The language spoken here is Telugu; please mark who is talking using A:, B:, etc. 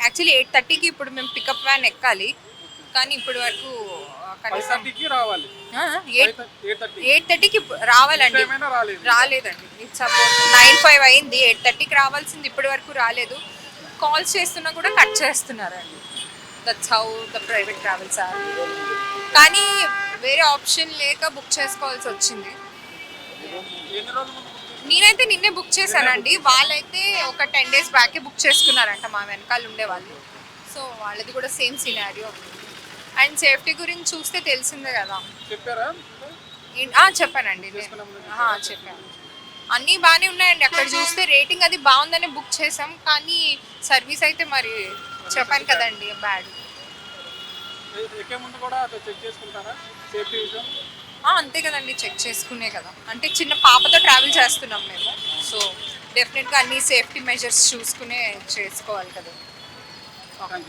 A: యాక్చువల్లీ 8:30కి ఇప్పుడు మేము పికప్ వ్యాన్ ఎక్కాలి, కానీ ఇప్పుడు వరకు కనీసం
B: 5:30కి రావాలి.
A: 8:30కి రావాలండి. రాలేదండి. ఇట్స్ అబౌట్ 9:05 అయింది. 8:30కి రావాల్సింది ఇప్పటి వరకు రాలేదు. కాల్స్ చేస్తున్నా కూడా కట్ చేస్తున్నారండి. That's how the private travels are. కానీ వేరే ఆప్షన్ లేక బుక్ చేసుకోవాల్సి వచ్చింది.
B: ఎన్ని రోజుల ముందు
A: నేనైతే నిన్నే బుక్ చేశానండి. వాళ్ళైతే ఒక 10 days బ్యాకే బుక్ చేసుకున్నారంట మా వెనకాల ఉండే వాళ్ళు. సో వాళ్ళది కూడా సేమ్ సినారియో. అండ్ సేఫ్టీ గురించి చూస్తే తెలిసిందే కదా.
B: చెప్పారా?
A: చెప్పానండి నేను. చెప్పాను. అన్నీ బాగానే ఉన్నాయండి. అక్కడ చూస్తే రేటింగ్ అది బాగుందని బుక్ చేసాం, కానీ సర్వీస్ అయితే మరి చెప్పాను కదండి బ్యాడ్.
B: ఎక్కే ముందు కూడా చెక్ చేసుకుంటారా సేఫ్టీ విషయం?
A: అంతే కదండి, చెక్ చేసుకునే కదా. అంటే చిన్న పాపతో ట్రావెల్ చేస్తున్నాం మేము, సో డెఫినెట్గా అన్ని సేఫ్టీ మెజర్స్ చూసుకునే చేసుకోవాలి కదా.
B: Thank you.